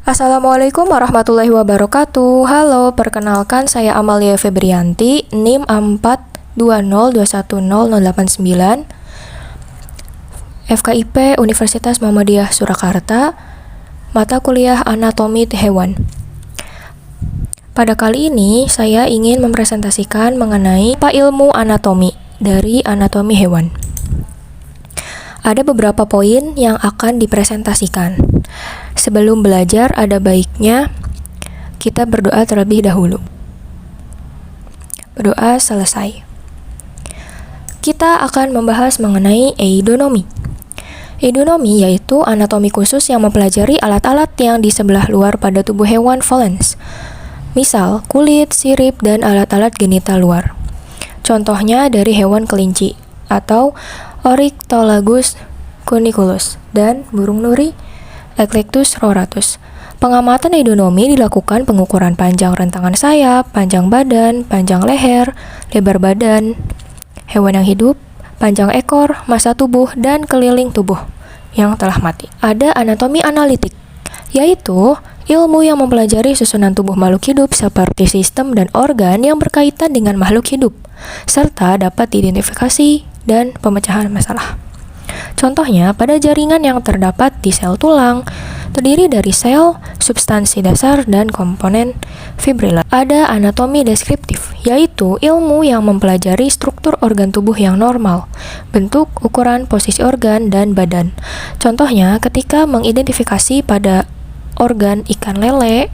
Assalamualaikum warahmatullahi wabarakatuh. Halo, perkenalkan saya Amalia Febrianti, NIM 420210089, FKIP Universitas Muhammadiyah Surakarta, mata kuliah Anatomi Hewan. Pada kali ini, saya ingin mempresentasikan mengenai ilmu anatomi dari anatomi hewan. Ada beberapa poin yang akan dipresentasikan. Sebelum belajar, ada baiknya kita berdoa terlebih dahulu. Berdoa selesai. Kita akan membahas mengenai eidonomi. Eidonomi yaitu anatomi khusus yang mempelajari alat-alat yang di sebelah luar pada tubuh hewan volans. Misal, kulit, sirip, dan alat-alat genital luar. Contohnya dari hewan kelinci atau Oryctolagus cuniculus dan burung nuri Eclectus roratus. Pengamatan eidonomi dilakukan pengukuran panjang rentangan sayap, panjang badan, panjang leher, lebar badan hewan yang hidup, panjang ekor, massa tubuh, dan keliling tubuh yang telah mati. Ada anatomi analitik, yaitu ilmu yang mempelajari susunan tubuh makhluk hidup seperti sistem dan organ yang berkaitan dengan makhluk hidup, serta dapat diidentifikasi dan pemecahan masalah. Contohnya, pada jaringan yang terdapat di sel tulang, terdiri dari sel, substansi dasar, dan komponen fibrila. Ada anatomi deskriptif, yaitu ilmu yang mempelajari struktur organ tubuh yang normal, bentuk, ukuran, posisi organ, dan badan. Contohnya, ketika mengidentifikasi pada organ ikan lele,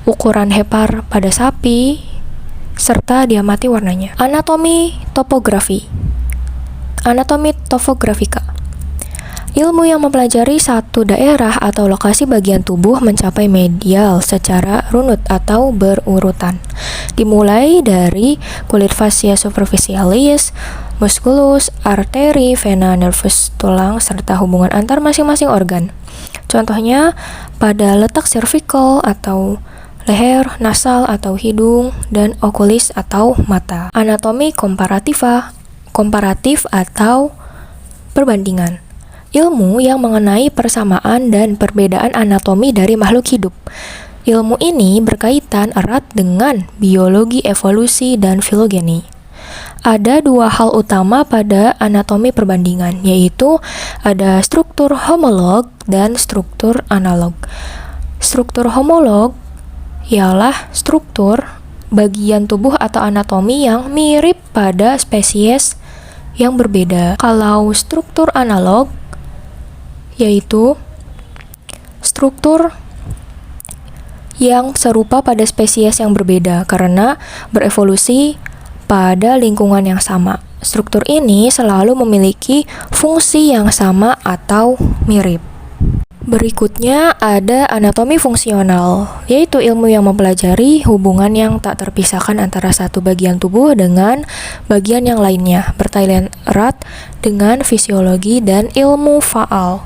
ukuran hepar pada sapi, serta diamati warnanya. Anatomi topografi. Anatomi topografika. Ilmu yang mempelajari satu daerah atau lokasi bagian tubuh mencapai medial secara runut atau berurutan. Dimulai dari kulit fascia superficialis, musculus, arteri, vena, nervus, tulang, serta hubungan antar masing-masing organ. Contohnya pada letak cervical atau leher, nasal atau hidung, dan okulis atau mata. Anatomi komparatif atau perbandingan. Ilmu yang mengenai persamaan dan perbedaan anatomi dari makhluk hidup. Ilmu ini berkaitan erat dengan biologi evolusi dan filogeni. Ada dua hal utama pada anatomi perbandingan, yaitu ada struktur homolog dan struktur analog. Struktur homolog ialah struktur bagian tubuh atau anatomi yang mirip pada spesies yang berbeda. Kalau struktur analog yaitu struktur yang serupa pada spesies yang berbeda karena berevolusi pada lingkungan yang sama. Struktur ini selalu memiliki fungsi yang sama atau mirip. Berikutnya ada anatomi fungsional, yaitu ilmu yang mempelajari hubungan yang tak terpisahkan antara satu bagian tubuh dengan bagian yang lainnya, berkaitan erat dengan fisiologi dan ilmu faal.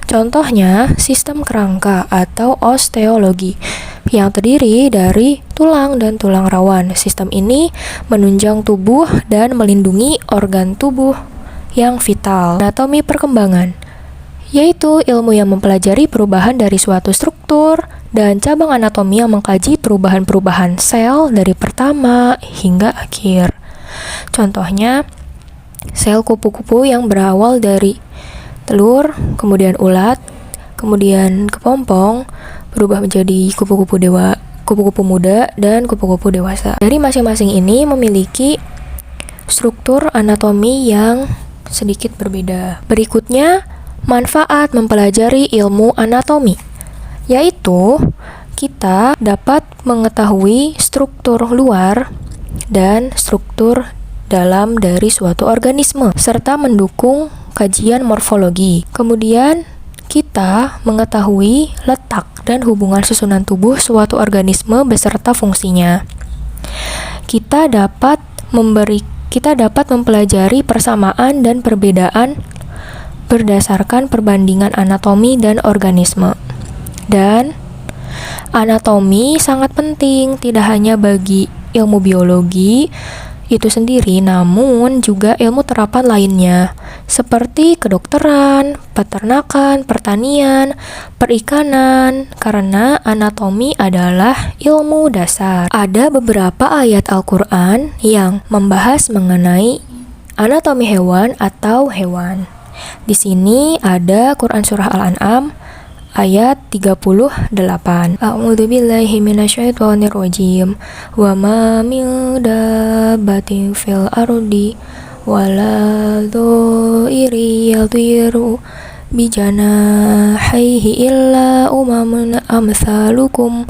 Contohnya, sistem kerangka atau osteologi yang terdiri dari tulang dan tulang rawan. Sistem ini menunjang tubuh dan melindungi organ tubuh yang vital. Anatomi perkembangan, yaitu ilmu yang mempelajari perubahan dari suatu struktur dan cabang anatomi yang mengkaji perubahan-perubahan sel dari pertama hingga akhir. Contohnya, sel kupu-kupu yang berawal dari telur, kemudian ulat, kemudian kepompong, berubah menjadi kupu-kupu muda, dan kupu-kupu dewasa. Dari masing-masing ini memiliki struktur anatomi yang sedikit berbeda. Berikutnya, manfaat mempelajari ilmu anatomi, yaitu kita dapat mengetahui struktur luar dan struktur dalam dari suatu organisme, serta mendukung kajian morfologi. Kemudian, kita mengetahui letak dan hubungan susunan tubuh suatu organisme beserta fungsinya. Kita dapat mempelajari persamaan dan perbedaan berdasarkan perbandingan anatomi dan organisme. Dan anatomi sangat penting tidak hanya bagi ilmu biologi itu sendiri, namun juga ilmu terapan lainnya, seperti kedokteran, peternakan, pertanian, perikanan, karena anatomi adalah ilmu dasar. Ada beberapa ayat Al-Quran yang membahas mengenai anatomi hewan atau hewan. Di sini ada Quran Surah Al-An'am ayat 38. A'udzu billahi minasyaitonir rajim. Wa ma min dabbatin fil ardi wala dha'iri yadhiru bijanahihi illa umamun amsalukum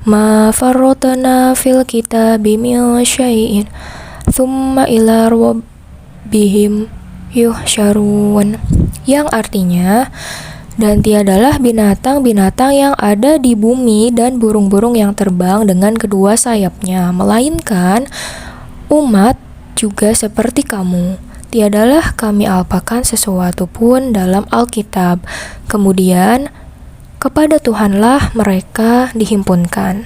ma farratna fil kitabi min syai'in thumma ila rabbihim yuhsyarun, yang artinya, dan tiadalah binatang-binatang yang ada di bumi dan burung-burung yang terbang dengan kedua sayapnya, melainkan umat juga seperti kamu. Tiadalah kami alpakan sesuatu pun dalam Alkitab. Kemudian, kepada Tuhanlah mereka dihimpunkan.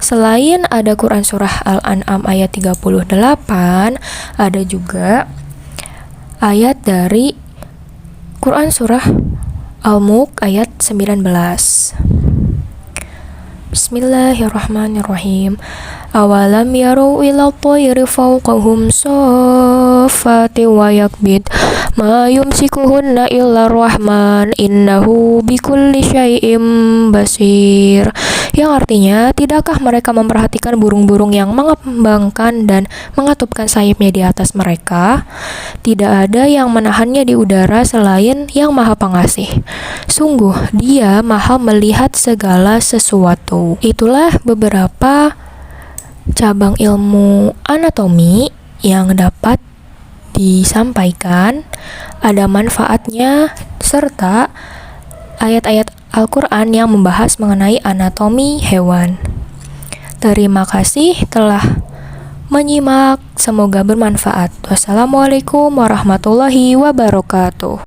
Selain ada Quran Surah Al-An'am ayat 38, ada juga ayat dari Quran Surah Al-Mulk ayat 19. Bismillahirrahmanirrahim. Awalam yaru ila tayri fawqahum saffati wa yakbid ma yumsikuhunna illa rahman innahu bikulli syai'im basir, yang artinya, tidakkah mereka memperhatikan burung-burung yang mengembangkan dan mengatupkan sayapnya di atas mereka? Tidak ada yang menahannya di udara selain Yang Maha Pengasih. Sungguh, Dia Maha melihat segala sesuatu. Itulah beberapa cabang ilmu anatomi yang dapat disampaikan, ada manfaatnya, serta ayat-ayat Al-Quran yang membahas mengenai anatomi hewan. Terima kasih telah menyimak, semoga bermanfaat. Wassalamualaikum warahmatullahi wabarakatuh.